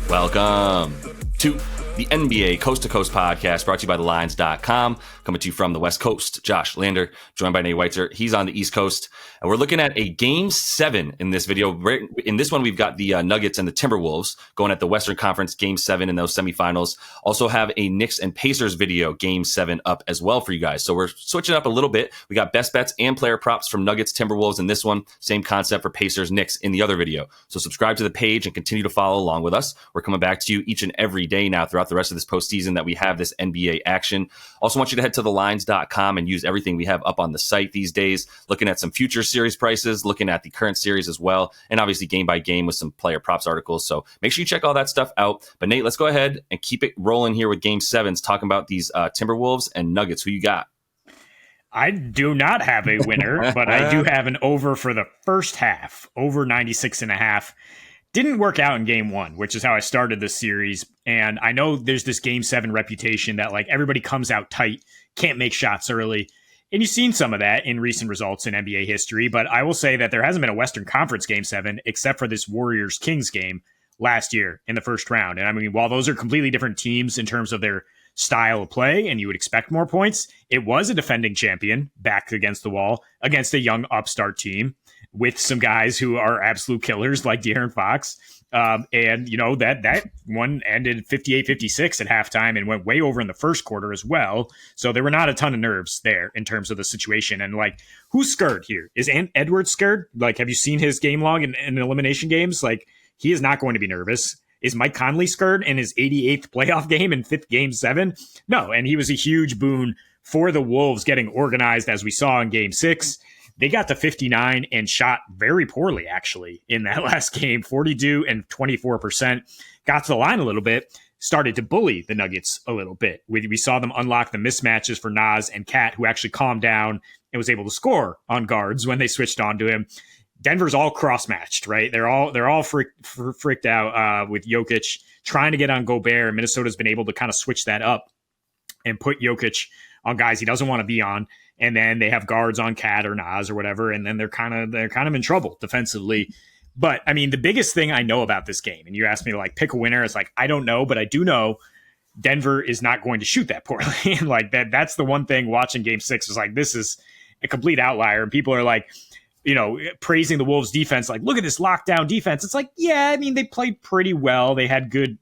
Welcome to the NBA Coast to Coast podcast brought to you by thelines.com. Coming to you from the West Coast, Josh Lander, joined by Nate Weitzer. He's on the East Coast. And we're looking at a Game 7 in this video. In this one, we've got the Nuggets and the Timberwolves going at the Western Conference Game 7 in those semifinals. Also have a Knicks and Pacers video Game 7 up as well for you guys. So we're switching up a little bit. We got best bets and player props from Nuggets, Timberwolves in this one. Same concept for Pacers, Knicks in the other video. So subscribe to the page and continue to follow along with us. We're coming back to you each and every day now throughout the rest of this postseason that we have this NBA action. Also want you to head to thelines.com and use everything we have up on the site these days, looking at some future series prices, looking at the current series as well, and obviously game by game with some player props articles. So make sure you check all that stuff out. But Nate, let's go ahead and keep it rolling here with Game 7s, talking about these Timberwolves and Nuggets. Who you got? I do not have a winner, but I do have an over for the first half, over 96.5. Didn't work out in Game 1, which is how I started this series. And I know there's this Game 7 reputation that like everybody comes out tight, can't make shots early. And you've seen some of that in recent results in NBA history. But I will say that there hasn't been a Western Conference Game 7 except for this Warriors-Kings game last year in the first round. And I mean, while those are completely different teams in terms of their style of play, and you would expect more points, it was a defending champion back against the wall against a young upstart team with some guys who are absolute killers like De'Aaron Fox. And, you know, that one ended 58-56 at halftime and went way over in the first quarter as well. So there were not a ton of nerves there in terms of the situation. And, like, who's scared here? Is Edwards scared? Like, have you seen his game log in elimination games? Like, he is not going to be nervous. Is Mike Conley scared in his 88th playoff game in fifth Game 7? No, and he was a huge boon for the Wolves getting organized, as we saw in Game 6. They got to 59 and shot very poorly, actually, in that last game, 42 and 24%. Got to the line a little bit, started to bully the Nuggets a little bit. We saw them unlock the mismatches for Nas and Cat, who actually calmed down and was able to score on guards when they switched on to him. Denver's all cross-matched, right? They're all freaked out with Jokic trying to get on Gobert. Minnesota's been able to kind of switch that up and put Jokic on guys he doesn't want to be on. And then they have guards on Cat or Nas or whatever, and then they're kind of in trouble defensively. But I mean, the biggest thing I know about this game, and you asked me to like pick a winner, it's like I don't know, but I do know Denver is not going to shoot that poorly. And like that's the one thing watching Game 6 was like, this is a complete outlier. And people are like, you know, praising the Wolves defense, like, look at this lockdown defense. It's like, yeah, I mean, they played pretty well. They had good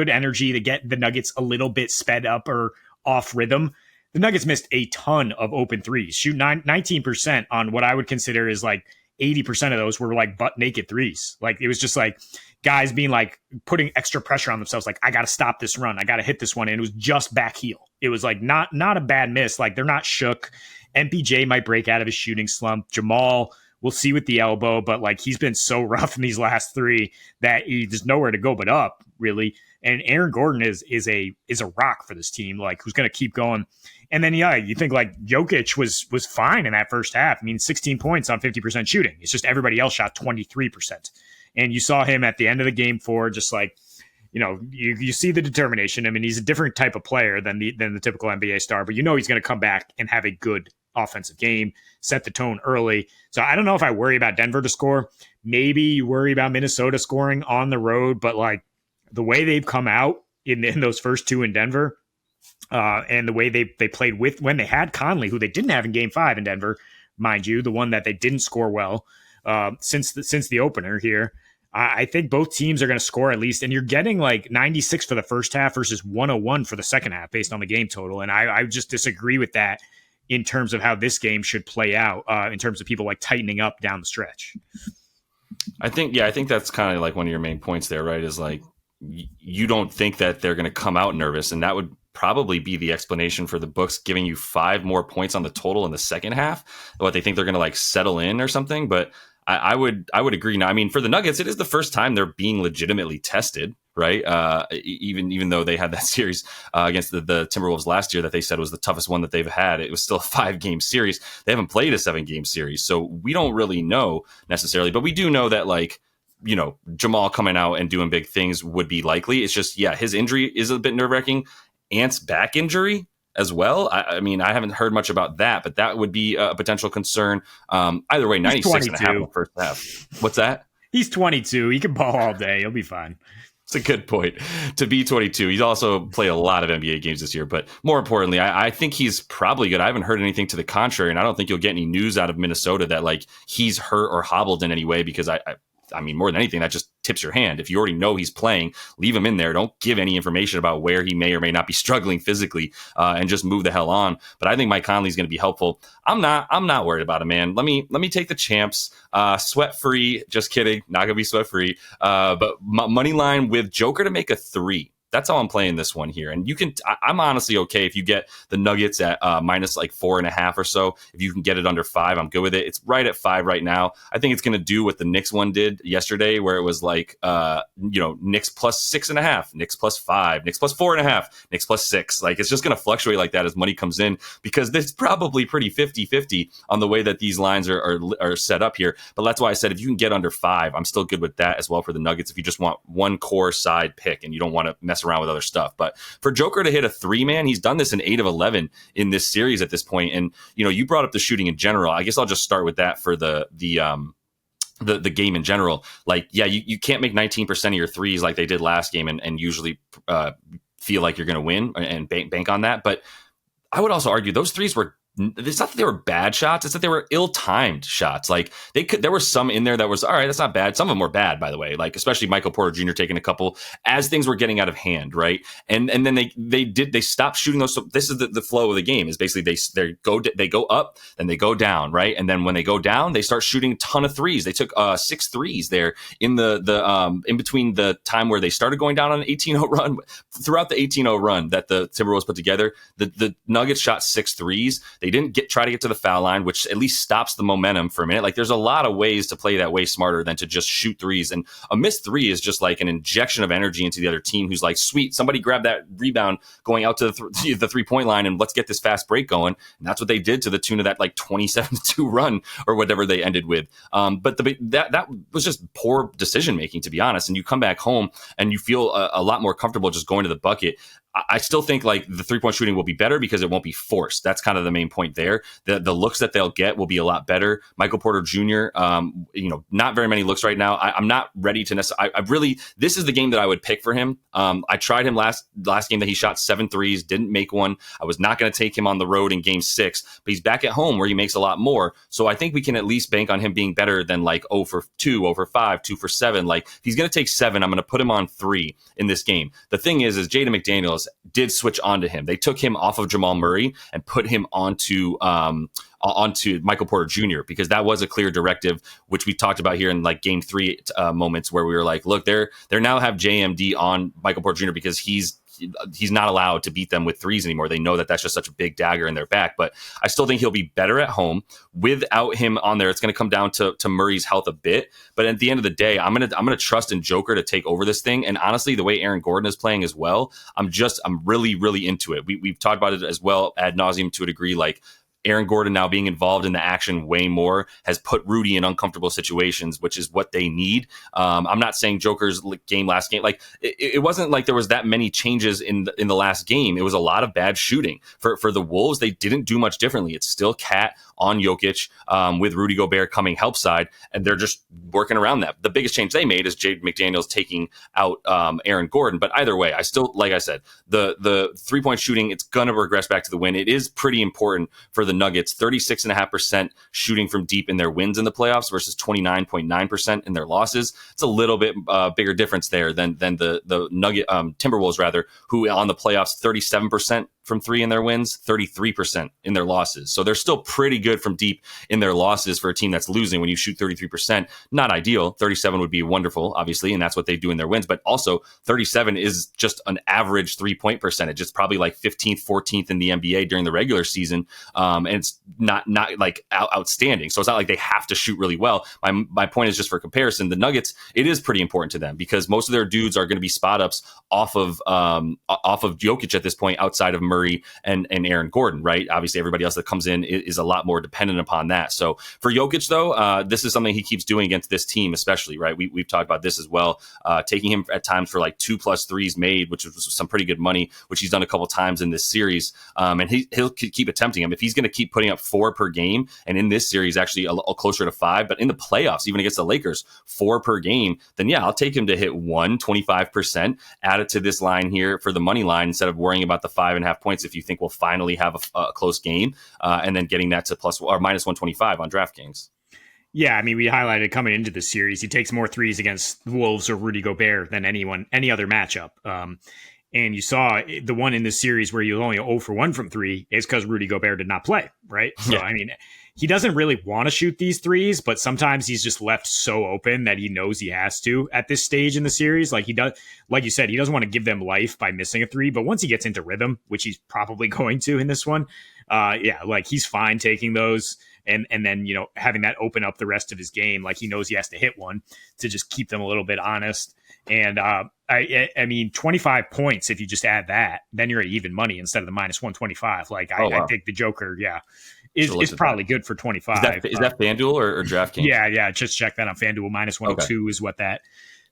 energy to get the Nuggets a little bit sped up or off rhythm. The Nuggets missed a ton of open threes, shoot 19% on what I would consider is like 80% of those were like butt naked threes. Like it was just like guys being like putting extra pressure on themselves. Like, I got to stop this run. I got to hit this one. And it was just back heel. It was like not a bad miss. Like they're not shook. MPJ might break out of his shooting slump. Jamal, we'll see with the elbow, but like he's been so rough in these last three that there's nowhere to go but up, really. And Aaron Gordon is a rock for this team, like who's going to keep going. And then, yeah, you think like Jokic was fine in that first half. I mean, 16 points on 50% shooting. It's just everybody else shot 23%. And you saw him at the end of the Game 4, just like, you know, you see the determination. I mean, he's a different type of player than the typical NBA star, but you know he's going to come back and have a good offensive game, set the tone early. So I don't know if I worry about Denver to score. Maybe you worry about Minnesota scoring on the road, but like the way they've come out in those first two in Denver, and the way they played with when they had Conley, who they didn't have in Game 5 in Denver, mind you, the one that they didn't score well since the opener here. I think both teams are going to score at least, and you're getting like 96 for the first half versus 101 for the second half based on the game total. And I just disagree with that in terms of how this game should play out in terms of people like tightening up down the stretch. I think that's kind of like one of your main points there, right? Is like, you don't think that they're going to come out nervous, and that would probably be the explanation for the books giving you 5 more points on the total in the second half. What they think they're going to like settle in or something. But I would agree. Now, I mean, for the Nuggets, it is the first time they're being legitimately tested, right? Even though they had that series against the Timberwolves last year that they said was the toughest one that they've had, it was still a 5-game series. They haven't played a 7-game series, so we don't really know necessarily. But we do know that, like, you know, Jamal coming out and doing big things would be likely. It's just, yeah, his injury is a bit nerve-wracking. Ant's back injury as well. I mean, I haven't heard much about that, but that would be a potential concern. Either way, 96 and a half in the first half. What's that? He's 22. He can ball all day. He'll be fine. It's a good point. To be 22, he's also played a lot of NBA games this year. But more importantly, I think he's probably good. I haven't heard anything to the contrary, and I don't think you'll get any news out of Minnesota that like he's hurt or hobbled in any way. Because I mean, more than anything, that just tips your hand. If you already know he's playing, leave him in there. Don't give any information about where he may or may not be struggling physically, and just move the hell on. But I think Mike Conley's going to be helpful. I'm not worried about it, man. Let me take the champs, sweat free. Just kidding, not gonna be sweat free. But money line with Joker to make a 3. That's how I'm playing this one here. And I'm honestly okay if you get the Nuggets at minus like 4.5 or so. If you can get it under 5, I'm good with it. It's right at 5 right now. I think it's going to do what the Knicks one did yesterday, where it was like, Knicks plus 6.5, Knicks plus 5, Knicks plus 4.5, Knicks plus 6. Like, it's just going to fluctuate like that as money comes in, because it's probably pretty 50-50 on the way that these lines are set up here. But that's why I said if you can get under 5, I'm still good with that as well for the Nuggets. If you just want one core side pick and you don't want to mess around with other stuff. But for Joker to hit a 3, man, he's done this in 8 of 11 in this series at this point. And you brought up the shooting in general. I guess I'll just start with that for the game in general. Like, yeah, you can't make 19% of your threes like they did last game and usually feel like you're going to win and bank on that. But I would also argue those threes were, it's not that they were bad shots, it's that they were ill-timed shots. Like, there were some in there that was all right, that's not bad. Some of them were bad, by the way, like especially Michael Porter Jr. taking a couple as things were getting out of hand, right? And then they stopped shooting those. So this is the flow of the game, is basically they go up, then they go down, right? And then when they go down, they start shooting a ton of threes. They took 6 threes there in the in between the time where they started going down on an 18-0 run. Throughout the 18-0 run that the Timberwolves put together, the Nuggets shot 6 threes. They didn't try to get to the foul line, which at least stops the momentum for a minute. Like, there's a lot of ways to play that way smarter than to just shoot threes. And a missed 3 is just like an injection of energy into the other team, who's like, sweet, somebody grab that rebound going out to the 3-point line and let's get this fast break going. And that's what they did, to the tune of that like 27-2 run or whatever they ended with. But that was just poor decision making, to be honest. And you come back home and you feel a lot more comfortable just going to the bucket. I still think like the 3-point shooting will be better because it won't be forced. That's kind of the main point there. The looks that they'll get will be a lot better. Michael Porter Jr., not very many looks right now. I'm not ready to necessarily. This is the game that I would pick for him. I tried him last game that he shot 7 threes, didn't make one. I was not going to take him on the road in game 6, but he's back at home where he makes a lot more. So I think we can at least bank on him being better than like 0 for 2, 0 for 5, 2 for 7. Like, if he's going to take 7, I'm going to put him on 3 in this game. The thing is Jaden McDaniels did switch onto him. They took him off of Jamal Murray and put him onto Michael Porter Jr., because that was a clear directive, which we talked about here in like game 3 moments, where we were like, look, they're now have JMD on Michael Porter Jr. because he's not allowed to beat them with threes anymore. They know that that's just such a big dagger in their back. But I still think he'll be better at home. Without him on there, it's going to come down to Murray's health a bit. But at the end of the day, I'm gonna trust in Joker to take over this thing. And honestly, the way Aaron Gordon is playing as well, I'm really, really into it. We've talked about it as well ad nauseum to a degree. Like, Aaron Gordon now being involved in the action way more has put Rudy in uncomfortable situations, which is what they need. I'm not saying Joker's last game, like it wasn't like there was that many changes in the last game. It was a lot of bad shooting for the Wolves. They didn't do much differently. It's still Cat on Jokic with Rudy Gobert coming help side, and they're just working around that. The biggest change they made is Jaden McDaniels taking out Aaron Gordon. But either way, I still, like I said, the 3-point shooting, it's going to regress back to the win. It is pretty important for the Nuggets. 36.5% shooting from deep in their wins in the playoffs versus 29.9% in their losses. It's a little bit bigger difference there than the Nugget Timberwolves, rather, who on the playoffs 37% from 3 in their wins, 33% in their losses. So they're still pretty good from deep in their losses for a team that's losing. When you shoot 33%, not ideal. 37 would be wonderful, obviously, and that's what they do in their wins. But also 37 is just an average 3-point percentage. It's probably like 15th, 14th in the NBA during the regular season. And it's not like outstanding. So it's not like they have to shoot really well. My point is just for comparison, the Nuggets, it is pretty important to them because most of their dudes are going to be spot ups off of Jokic at this point, outside of Murray Murray and Aaron Gordon, right? Obviously, everybody else that comes in is a lot more dependent upon that. So for Jokic, though, this is something he keeps doing against this team, especially, right? We've talked about this as well, taking him at times for like 2+ threes made, which was some pretty good money, which he's done a couple times in this series. And he'll keep attempting him. If he's going to keep putting up 4 per game, and in this series, actually a closer to 5, but in the playoffs, even against the Lakers, 4 per game, then yeah, I'll take him to hit 25%, add it to this line here for the money line instead of worrying about the 5.5 points if you think we'll finally have a close game, and then getting that to plus or minus 125 on DraftKings. Yeah, I mean, we highlighted coming into the series, he takes more threes against the Wolves or Rudy Gobert than any other matchup. And you saw the one in this series where you only 0 for 1 from 3 is because Rudy Gobert did not play, right? So, yeah. I mean, he doesn't really want to shoot these threes, but sometimes he's just left so open that he knows he has to at this stage in the series. Like he does, like you said, he doesn't want to give them life by missing a 3. But once he gets into rhythm, which he's probably going to in this one, like he's fine taking those. And then, having that open up the rest of his game, like he knows he has to hit one to just keep them a little bit honest. And I mean, 25 points, if you just add that, then you're at even money instead of the minus 125. Like I think the Joker, is probably good for 25. Is that FanDuel or DraftKings? Yeah. Just check that on FanDuel. Minus 102 is what that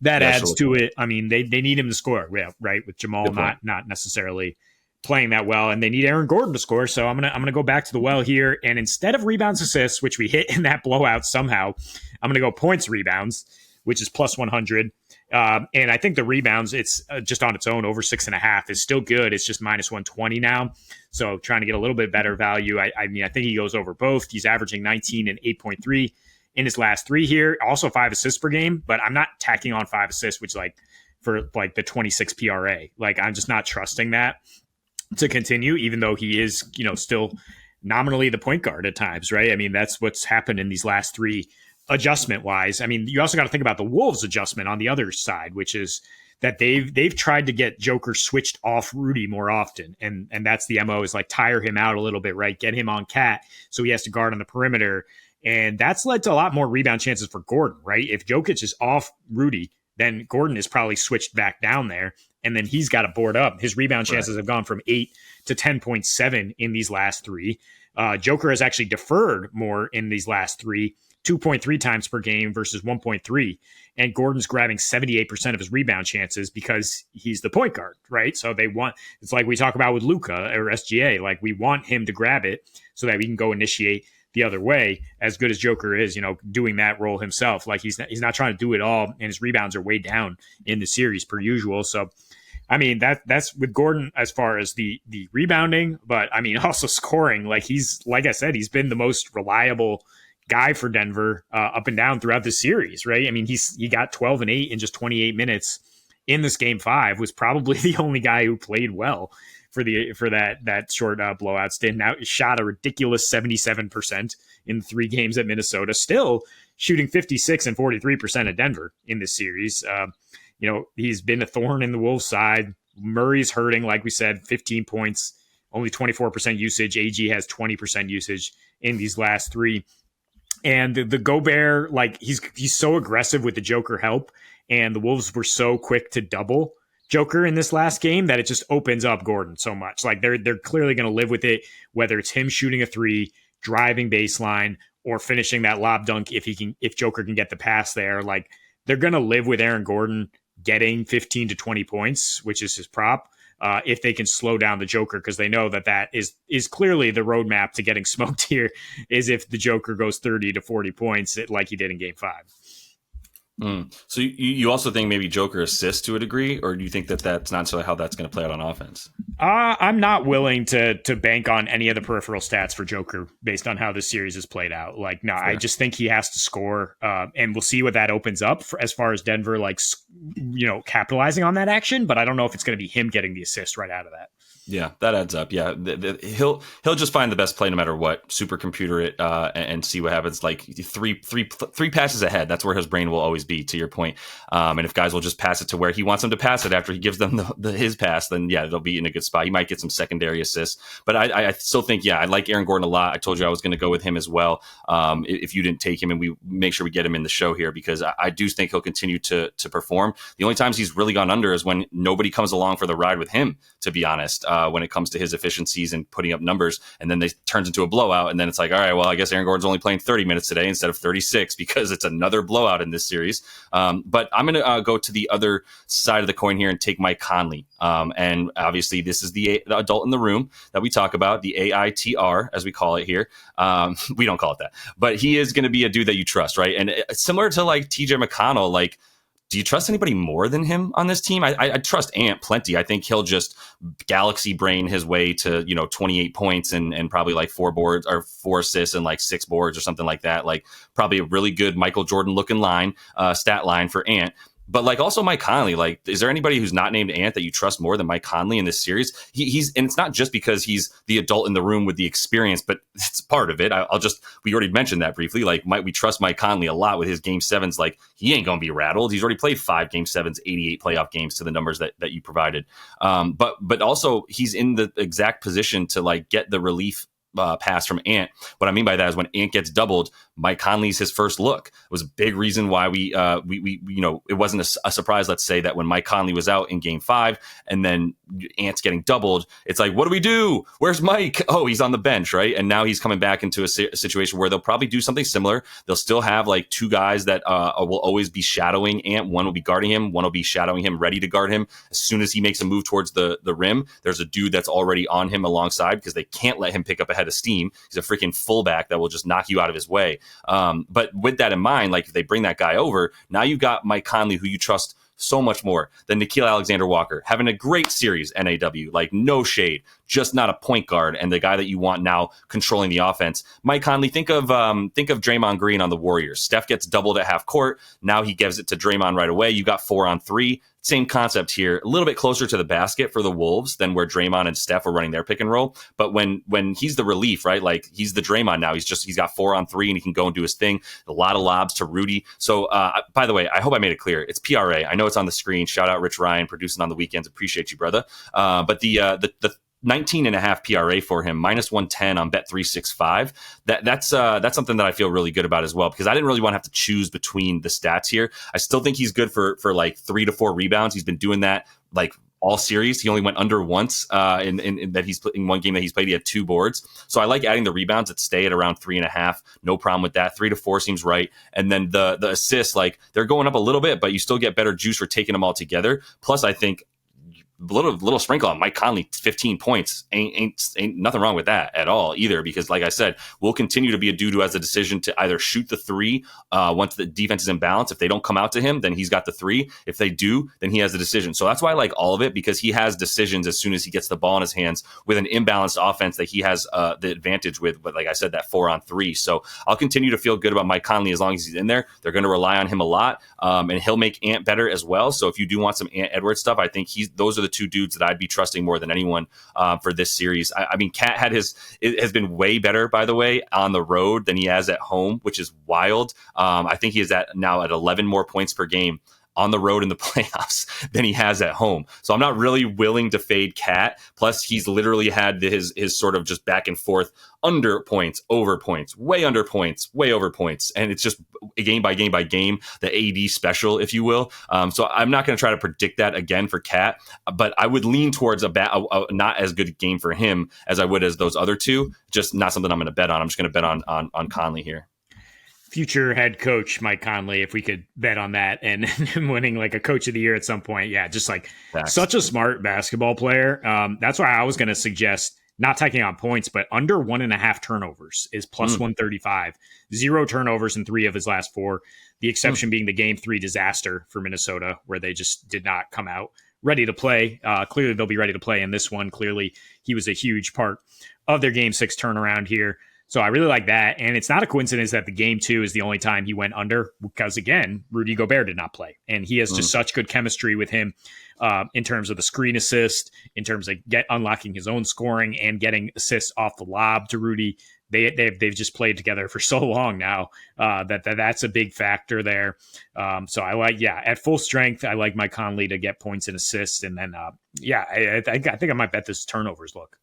adds to it. I mean, they need him to score, right? With Jamal not necessarily playing that well, and they need Aaron Gordon to score. So I'm gonna go back to the well here, and instead of rebounds assists, which we hit in that blowout somehow, I'm gonna go points rebounds, which is plus 100. And I think the rebounds, it's just on its own over 6.5 is still good. It's just minus 120 now. So trying to get a little bit better value. I mean, I think he goes over both. He's averaging 19 and 8.3 in his last 3 here. Also 5 assists per game, but I'm not tacking on 5 assists, which for the 26 PRA. Like I'm just not trusting that to continue, even though he is, still nominally the point guard at times, right? I mean, that's what's happened in these last 3 adjustment wise. I mean, you also got to think about the Wolves adjustment on the other side, which is that they've tried to get Joker switched off Rudy more often. And that's the MO, is like tire him out a little bit, right? Get him on Cat so he has to guard on the perimeter. And that's led to a lot more rebound chances for Gordon, right? If Jokic is off Rudy, then Gordon is probably switched back down there. And then he's got to board up. His rebound chances have gone from 8 to 10.7 in these last 3. Joker has actually deferred more in these last 3, 2.3 times per game versus 1.3. And Gordon's grabbing 78% of his rebound chances because he's the point guard, right? So it's like we talk about with Luka or SGA, like we want him to grab it so that we can go initiate the other way. As good as Joker is, doing that role himself, like he's not trying to do it all, and his rebounds are way down in the series per usual. So, I mean, that's with Gordon as far as the rebounding, but I mean, also scoring, like I said, he's been the most reliable guy for Denver up and down throughout the series, right? I mean, he got 12 and 8 in just 28 minutes in this game 5, was probably the only guy who played well for that short blowout stint. Now shot a ridiculous 77% in 3 games at Minnesota, still shooting 56 and 43% at Denver in this series. He's been a thorn in the Wolves side. Murray's hurting, like we said, 15 points, only 24% usage. AG has 20% usage in these last 3. And the Gobert, like he's so aggressive with the Joker help, and the Wolves were so quick to double Joker in this last game that it just opens up Gordon so much. Like they're clearly going to live with it, whether it's him shooting a 3, driving baseline, or finishing that lob dunk if Joker can get the pass there. Like they're going to live with Aaron Gordon getting 15 to 20 points, which is his prop. If they can slow down the Joker, because they know that is clearly the roadmap to getting smoked here, is if the Joker goes 30 to 40 points like he did in game 5. So you also think maybe Joker assists to a degree, or do you think that's not necessarily how that's going to play out on offense? I'm not willing to bank on any of the peripheral stats for Joker based on how this series is played out. Like, no, I just think he has to score, and we'll see what that opens up as far as Denver, capitalizing on that action. But I don't know if it's going to be him getting the assist right out of that. Yeah, that adds up. Yeah, he'll just find the best play no matter what. Supercomputer it and see what happens. Like three passes ahead. That's where his brain will always be. To your point. And if guys will just pass it to where he wants them to pass it after he gives them his pass, then yeah, they'll be in a good spot. He might get some secondary assists, but I still think I like Aaron Gordon a lot. I told you I was going to go with him as well. If you didn't take him, and we make sure we get him in the show here, because I do think he'll continue to perform. The only times he's really gone under is when nobody comes along for the ride with him. To be honest. when it comes to his efficiencies and putting up numbers. And then it turns into a blowout. And then it's like, all right, well, I guess Aaron Gordon's only playing 30 minutes today instead of 36 because it's another blowout in this series. But I'm going to go to the other side of the coin here and take Mike Conley. And obviously, this is the adult in the room that we talk about, the AITR, as we call it here. We don't call it that. But he is going to be a dude that you trust, right? And similar to like TJ McConnell, like, do you trust anybody more than him on this team? I trust Ant plenty. I think he'll just galaxy brain his way to, 28 points and probably like 4 boards or 4 assists and like 6 boards or something like that. Like probably a really good Michael Jordan looking stat line for Ant. But like also Mike Conley, like, is there anybody who's not named Ant that you trust more than Mike Conley in this series? He's and it's not just because he's the adult in the room with the experience, but it's part of it. We already mentioned that briefly. Like, we trust Mike Conley a lot with his game sevens. Like, he ain't gonna be rattled. He's already played 5 game sevens, 88 playoff games to the numbers that you provided. But also he's in the exact position to like get the relief pass from Ant. What I mean by that is when Ant gets doubled, Mike Conley's his first look. It was a big reason why we it wasn't a surprise, let's say, that when Mike Conley was out in game 5 and then Ant's getting doubled, it's like, what do we do? Where's Mike? Oh, he's on the bench, right? And now he's coming back into a situation where they'll probably do something similar. They'll still have like 2 guys that will always be shadowing Ant. One will be guarding him. One will be shadowing him, ready to guard him. As soon as he makes a move towards the rim, there's a dude that's already on him alongside because they can't let him pick up a head of steam. He's a freaking fullback that will just knock you out of his way. But with that in mind, like if they bring that guy over, now you've got Mike Conley, who you trust so much more than Nickeil Alexander-Walker, having a great series, NAW, like no shade, just not a point guard and the guy that you want now controlling the offense. Mike Conley, think of Draymond Green on the Warriors. Steph gets doubled at half court. Now he gives it to Draymond right away. You got 4-on-3. Same concept here, a little bit closer to the basket for the Wolves than where Draymond and Steph were running their pick and roll. But when he's the relief, right? Like he's the Draymond now. He's got 4-on-3 and he can go and do his thing. A lot of lobs to Rudy. So by the way, I hope I made it clear. It's PRA. I know it's on the screen. Shout out Rich Ryan producing on the weekends. Appreciate you, brother. But the 19.5 PRA for him, -110 on Bet365. That's something that I feel really good about as well, because I didn't really want to have to choose between the stats here. I still think he's good for like 3 to 4 rebounds. He's been doing that like all series. He only went under once in that he's in one game that he's played. He had 2 boards. So I like adding the rebounds that stay at around 3.5. No problem with that. 3 to 4 seems right. And then the assists, like they're going up a little bit, but you still get better juice for taking them all together. Plus, I think little sprinkle on Mike Conley, 15 points. Ain't nothing wrong with that at all either, because like I said, we'll continue to be a dude who has a decision to either shoot the 3 once the defense is in balance. If they don't come out to him, then he's got the 3. If they do, then he has the decision. So that's why I like all of it, because he has decisions as soon as he gets the ball in his hands with an imbalanced offense that he has the advantage with. But like I said, that 4-on-3. So I'll continue to feel good about Mike Conley as long as he's in there. They're going to rely on him a lot, and he'll make Ant better as well. So if you do want some Ant Edwards stuff, I think those are the 2 dudes that I'd be trusting more than anyone for this series. I mean, Cat has been way better, by the way, on the road than he has at home, which is wild. I think he is now at 11 more points per game on the road in the playoffs than he has at home. So I'm not really willing to fade Cat. Plus, he's literally had his sort of just back and forth under points, over points, way under points, way over points. And it's just game by game by game, the AD special, if you will. So I'm not going to try to predict that again for Cat, but I would lean towards a not as good game for him as I would as those other 2. Just not something I'm going to bet on. I'm just going to bet on Conley here. Future head coach Mike Conley, if we could bet on that, and him winning like a coach of the year at some point. Yeah, just like such a smart basketball player. That's why I was going to suggest not taking on points, but under 1.5 turnovers is plus 135. 0 turnovers in 3 of his last 4. The exception being the game 3 disaster for Minnesota, where they just did not come out ready to play. Clearly they'll be ready to play in this one. Clearly he was a huge part of their game 6 turnaround here. So I really like that. And it's not a coincidence that the game 2 is the only time he went under, because, again, Rudy Gobert did not play. And he has just such good chemistry with him in terms of the screen assist, in terms of unlocking his own scoring and getting assists off the lob to Rudy. They've just played together for so long now that's a big factor there. So I like, at full strength, I like Mike Conley to get points and assists. And then, I think I might bet this turnovers look.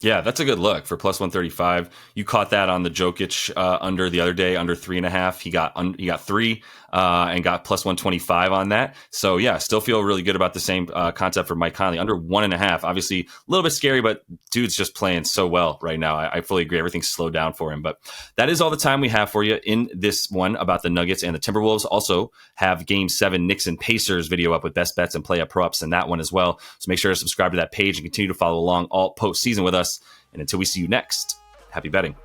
Yeah, that's a good look for plus 135. You caught that on the Jokic under the other day, under 3.5. He got 3 and got plus 125 on that. So yeah, still feel really good about the same concept for Mike Conley under 1.5. Obviously a little bit scary, but dude's just playing so well right now. I fully agree. Everything's slowed down for him. But that is all the time we have for you in this one about the Nuggets and the Timberwolves. Also have Game 7 Knicks and Pacers video up with best bets and play up props in that one as well. So make sure to subscribe to that page and continue to follow along all postseason with us. And until we see you next, happy betting.